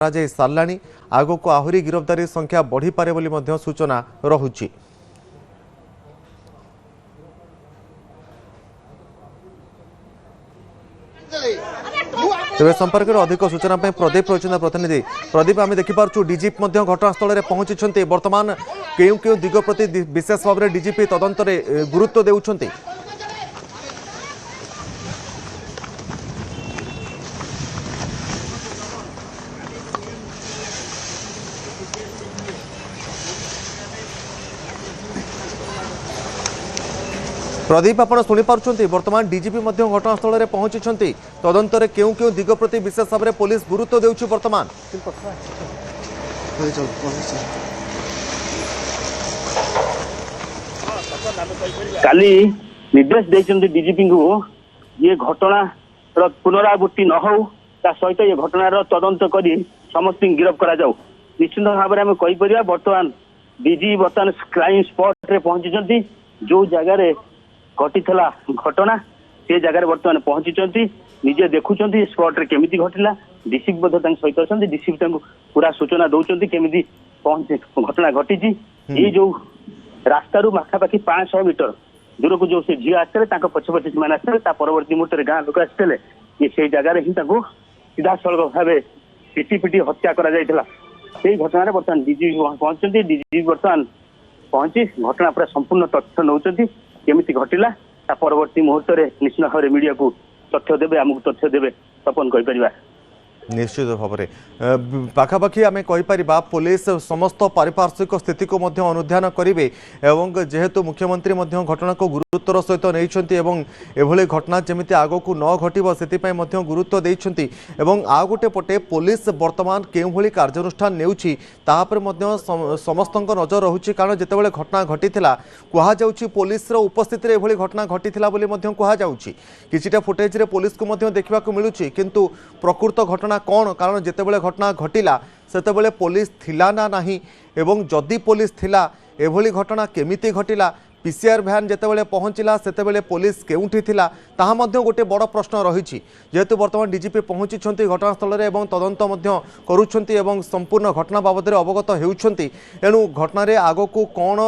साराणी आग को आहरी गिरफ्तारी संख्या बढ़ी पारे बोली मध्य सूचना रहुछि। तेज संपर्क में अधिक सूचना प्रदीप रही प्रतिनिधि। प्रदीप आम देखिपुँ डीजीपी घटनास्थल में पहुंची बर्तमान क्यों क्यों दिग प्रति विशेष भाव में डीजीपी तदंत गुरुत्व देउछंती। प्रदीप आप शुणी पार्टी बर्तमान डीजीपी घटनास्थल में पहुंची तदंत क्यों क्यों दिग प्रति विशेष भाव में पुलिस गुरुत्व देउछि। बर्तमान काली निर्देश देइछन्ति डीजीपी को ये घटना पुनरावृत्ति न हो सहित ये घटनार तदंत करी समस्त गिरफ करा जाऊ। निश्चित भाव में कही परिया बर्तमान डीजी बर्तमान क्राइम स्पॉट रे पहुंची जो जगह घटी घटना से जगह बर्तमान पहुंची निजे देखुं स्पॉट रे केमिति घटिला। डीसीपी सहित अच्छा डीसीपी पूरा सूचना दौरान केमिति घटना घटी। ये जो रास्ता रू पाखापाखि 500 मीटर दूर को जो से झी आसते पछे पछे से आसते परवर्ती मुहूर्त में गाँ लोक आसते ये से जगह ही सीधा सड़क भाव पिटी पिटी हत्या करा घटना बर्तमान डीजी पहुंचती। डीजी बर्तमान पहुंची घटना पूरा संपूर्ण तथ्य नौ केमिति घटिला परवर्ती मुहूर्त में निश्चित भाव में मीडिया को तथ्य देवे आमको तथ्य देवे तपन कहीपर। निश्चित भाव में पाखापाखि आम कहीपर पुलिस समस्त पारिपार्श्विक स्थिति को अनुध्यान करेंगे एवं जेहेतु मुख्यमंत्री घटना को गुरुत्वर सहित नहीं घटना जमी आग को न घटव से गुरुत्व देती आ गोटे पटे पुलिस बर्तमान क्यों भली कार्यानुष्ठान नेउछि समस्त नजर रहुछि। कारण जितेबाला घटना घटी कहुच्छी पुलिस उपस्थित एभली घटना घटी कहुच्छी किछिटा फुटेज रे पुलिस को देखा मिलूँ किंतु प्रकृत घटना कौन। कारण जितेबाला घटना घटिला सेतेबाला पुलिस थिला ना नाही एवं जदि पुलिस थिला एभली घटना केमिति घटिला। पीसीआर भ्यान जितेबाला पहुँचला सेतेबाला पुलिस केउठी थिला ताहा मध्य गोटे बड़ प्रश्न रही। जेहेतु बर्तमान डीजीपी पहुँची घटनास्थल में तदंत करुछंती एवं संपूर्ण घटना बाबद अवगत होउछंती एणु घटना आग को कौन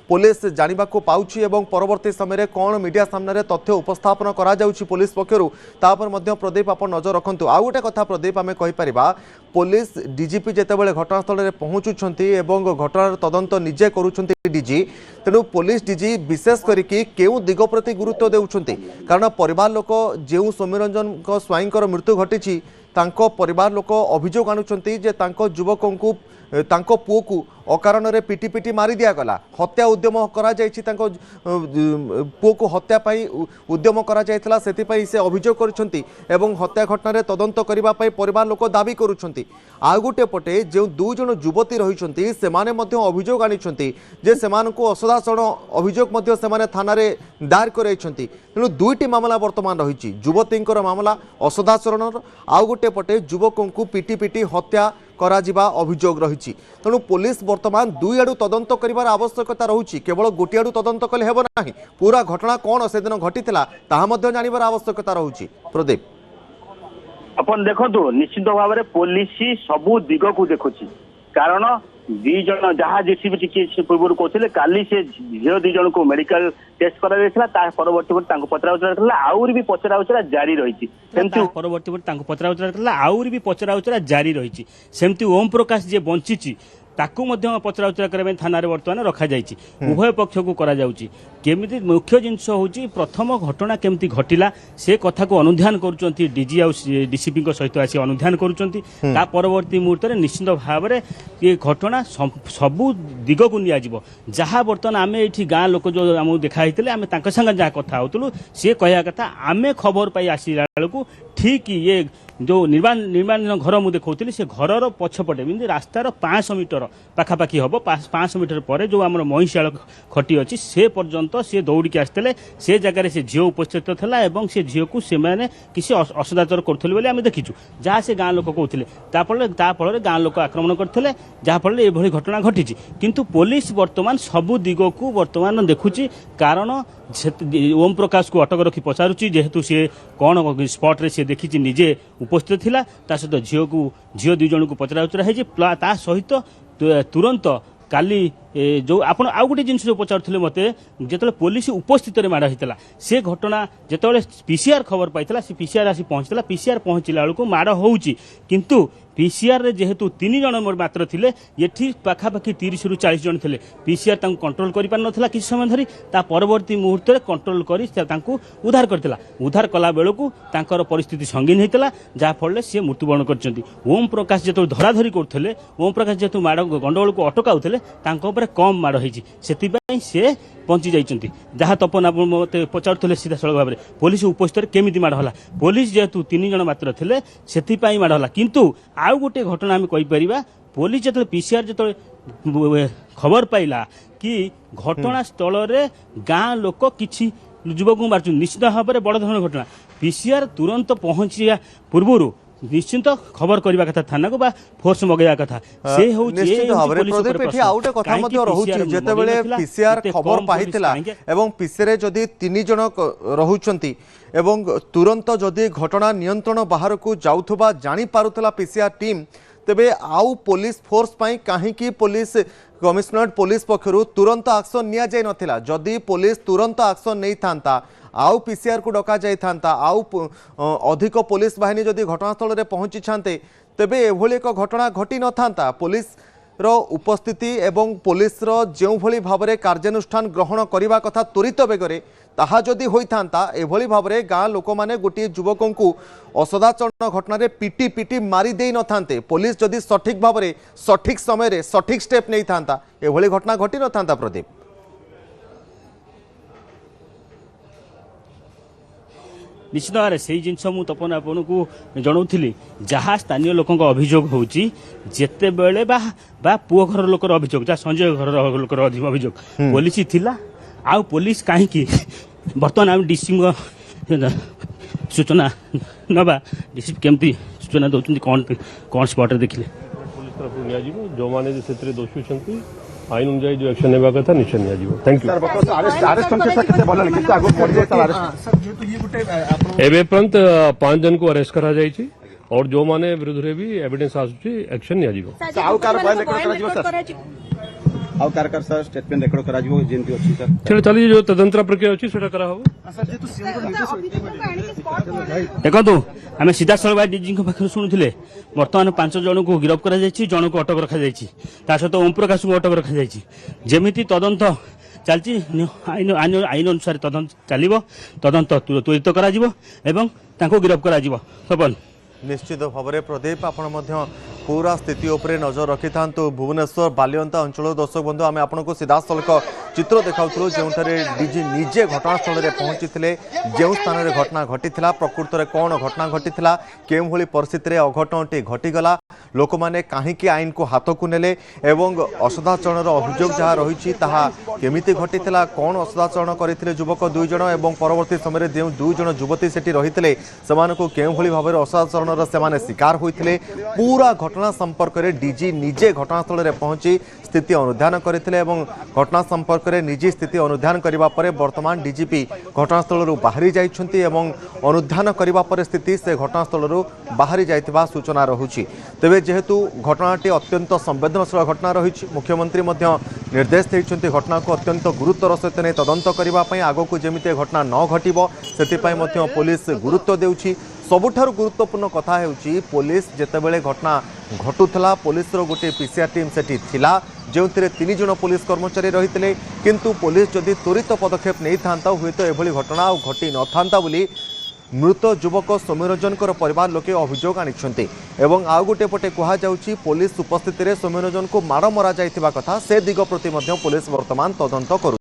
पुलिस जानिबा को पाउछि एवं परवर्ती समय कौन मीडिया सामने तथ्य उपस्थापन करा जाउछि पुलिस पक्षरु तापर मध्य प्रदीप आप नजर रखंतु। आ गोटे कथा प्रदीप आम कहीपर पुलिस डीजीपी जितेबाला घटनास्थल में पहुँचुंट एवं घटनार तदंत निजे करुछंती डीजी तेणु पुलिस डीजी विशेष करके केउ दिग प्रति गुरुत्व देउछंती। कारण परिवार लोक जो सौम्यरंजन स्वाईंकर मृत्यु घटी परिवार लोक अभियोग आणुछंती जे तांको युवकों को तांको पुओ को अकारण रे पिटी पिटी मारी दिया गला। हत्या उद्यम करा जायछि पुओ को हत्या पाई उद्यम करा जायतला सेति पाई से अभियोग करुछंती एवं हत्या घटना रे तदंत करिबा पाई परिवार लोक दाबी करुछंती। आ गोटे पटे जो दु जण युवती रहिछंती सेमाने मध्य अभियोग आनिछंती जे सेमानकु असदाचरण अभियोग मध्य सेमाने थाना रे दायर कराइछंती। तेणु दुईटी मामला वर्तमान रहिछि युवतींकर मामला असदाचरणर आ गोटे पटे युवकों को पिटी पिटी हत्या करा जिबा अभियोग रही। तेणु पुलिस बर्तमान दुई आड़ू तदंत करिवार आवश्यकता रहुछि। केवल गोटे आड़ू तदंत कले हेबो नाही पूरा घटना कौन से दिन घटी ताहा मध्य जानिबार आवश्यकता रहुछि। प्रदीप अपन देखो निश्चित भाव में पुलिस सबू दिग को देखुची। कारण दी जन जहाँ डीसीपी पूर्व कहते काली से झील दी जन को मेडिकल टेस्ट करा परवर्ती पचरा उचरा आउरी भी पचरा उचरा जारी रही परवर्ती पचरा उचरा आउरी भी पचरा उचरा जारी रही। सेमती ओम प्रकाश जे बंची ताकू पचरा उचरा करने थाना बर्तमान रखा जाइए उभय पक्ष को करा जाउची। केमिति मुख्य जिनस होची प्रथम घटना केमिति घटिला से कथा को अनुध्यान करुचंती डीजी आ डीसीपी सहित आसी अनुध्यान करुचंती। ता परवर्ती मुहूर्त में निश्चित भाव में ये घटना सबू दिग को नियाजिबो। जहाँ बर्तमान आम ये गाँ लोक जो आम देखाई आम संगे जहाँ कथा होतलु सी कह कथा आम खबर पाई आसला बेलू ठीक ये जो निर्माण घर मुझे देखा से घर पछपटे मिली रास्तार 500 मीटर पाखापाखि हम 500 मीटर पर जो आम महिषाल खटी अच्छी से पर्यंत सी दौड़ी आसते से जगह से झील उपस्थित था और से झील को किसी असदाचार करें आम देखीचु जहाँ से गाँ लोक कहते गाँ लोक आक्रमण करते जहाँफल ये घटना घटी किंतु पुलिस बर्तमान सबू दिग को बर्तमान देखुची। कारण ओम प्रकाश को अटक रखी पचारुची जेहेतु सी कौन स्पॉट रे सी देखी निजे उपस्थित थिला ता सहित झील दुई जन को पचरा उचरा है सहित तुरंत काली जो आपण आउ गोटे जिन पचारुले मत जो पुलिस उपस्थित माड़ होता से घटना जो पीसीआर खबर पाई से पीसीआर आसी पहुंचला पीसीआर पहुंचला बेलू माड़ होंतु पीसीआर रे जेहेतु 3 जन मात्र थिले ये पाखापाखि 30 रु 40 जन थिले पीसीआर कंट्रोल कर पार नथिला किछ समय धरी ता परवर्ती मुहूर्त रे कंट्रोल करी उद्धार करथिला उद्धार कला बेलू तांकर परिस्थिति संगीन होता जहाँ फल सी मृत्युवरण करछंती ओम प्रकाश जो धराधरी करथिले ओम प्रकाश जेहेतु माड़ गंडगोल को अटकाउथिले कम माड़ होईची सेतिपई से पहुंची जाइछंती जहाँ तपन आप मत पचारुले सीधा सड़क भाव में पुलिस उपस्थित केमिति माड़ होला पुलिस जेहेतु 3 जन मात्र थिले सेतिपई माड़ होला किंतु आउ गोटे घटना आम कहीपर पुलिस जो पीसीआर जो खबर पाइला कि घटनास्थल रे गाँ लोक किसी युवक मार्च निश्चित भाव में बड़ धरण घटना पीसीआर तुरंत पहुंचा पूर्व निश्चित खबर करबा कथा थाना को बा फोर्स मगैया कथा से होची निश्चित भाव में प्रदीप एठी आउटे कथा मध्ये रहउची जेतेबेले पीसीआर खबर पाइतिला एवं पीसीआर जदी 3 जन रहुचंती एवं तुरंत जदी घटना नियंत्रण बाहर को जाउथबा जानि पारुतला पीसीआर टीम तेबे आउ पुलिस फोर्स पाई काहे की पुलिस कमिश्नरेट पुलिस पक्षरु तुरंत एक्शन निया जाय नथिला जदी पुलिस तुरंत एक्शन नै थांता आउ पीसीआर को डका जाय थांता आउ अधिक पुलिस बाहिनी जदी घटनास्थल रे पहुंची छांते तेबे एभली एक घटना घटी न थांता पुलिस रो उपस्थिति एवं पुलिस रो जेउ भली भाबरे कार्यानुष्ठान ग्रहण करिबा कथा त्वरित बेगरे ताहा जदि होई थांता एभली भाबरे गाँ लोक माने गोटे युवकों को असदाचरण घटना रे पिटी पिटी मारी देई न थांते पुलिस जदि सठिक भाबरे सठिक समय रे सठिक स्टेप नै थांता एभली घटना घटी न थांता प्रदीप निश्चित भाव से जिनस मुझे तपन आपन को जनाऊली जहाँ स्थानीय लोक अभियोग होते बेले बा पुओ घर लोकर अभियोग जहाँ संजय घर लोकर अभियोग पुलिस थिला आउ पुलिस कहीं बर्तमान आम डीसी सूचना नवा डीसी केमती सूचना दौरान कौन कौन स्पॉट देखिले पुलिस तरफ जो मैंने से दोषी होती आईन अनुजाई जो एक्शन नेबा कथा निश्चय निया जीवो थैंक यू एबे पर्यंत 5 जन को अरेस्ट करा जाई छी और जो माने विरुद्ध रे भी एविडेंस आसुची एक्शन निया जीवो आउ कार सर स्टेटमेंट रेकॉर्ड करा जीवो जेंती अछि सर चलो चली जो तदंतर प्रक्रिया अछि सेटा करा हो देखो आम सीधा सड़क डीजी पाखे शुणुले बर्तमान 5 जन को गिरफ्त कर जन को अटक रखा सहित ओम प्रकाश को अटक रखा जमी तदंत चलती आईन अनुसार तदंत चलो तदंत त्वरित करा गिरफ्त कर निश्चित भाव में प्रदीप आपण पूरा स्थिति उपरे नजर रखि था भुवनेश्वर बालियंता अंचल दर्शक बंधु आम आपको सीधा सड़क चित्र देखाऊँ जो डीजी निजे घटनास्थल में पहुंची जो स्थान में घटना घटी प्रकृत में कौन घटना घटी के परिस्थिति में अघटनटी घटीगला लोक मैंने कहीं आईन को हाथ को नेले एवं असदाचरण अभियोग जहाँ रही केमिति घटी कौन असदाचरण करते युवक 2 जन एवं परवर्ती समय जो 2 जन युवती सेठी रही के भाव में असदाचरण से शिकार होते पूरा घटना संपर्क में डीजी निजे घटनास्थल में पहुंची स्थिति अनुधान करते घटना संपर्क में निजी स्थिति अनुधान करने पर वर्तमान डीजीपी घटनास्थल बाहरी जाइछन्ति एवं अनुधान करने पर स्थिति से घटनास्थल बाहरी जाइतिबा सूचना रहुछि तेबे जेहेतु घटनाटी अत्यंत संवेदनशील घटना रही मुख्यमंत्री निर्देश देइछन्ति घटना को अत्यंत गुरुत्वर सहित नहीं तदंत करने आग को जमी घटना न घटव से पुलिस गुरुत्व देउछि सबुठारु गुरुत्वपूर्ण कथा हेउछि पुलिस जेतेबेले घटना घटुथला पुलिस रो गोटे पीसीआर टीम सेठी थिला जो 3 जन पुलिस कर्मचारी रही किंतु पुलिस जदि त्वरित पदक्षेप नहीं था हुए तो एभली घटना घटी न था बोली मृत युवक सौम्यरंजन परिवार लोके अभियोग आनिछन्ति एवं आउ गोटे पटे कहुछि पुलिस उपस्थिति में सौम्यरंजन को माड़ मरा जाइथिबा कथा से दिग प्रति पुलिस वर्तमान तदंत करू।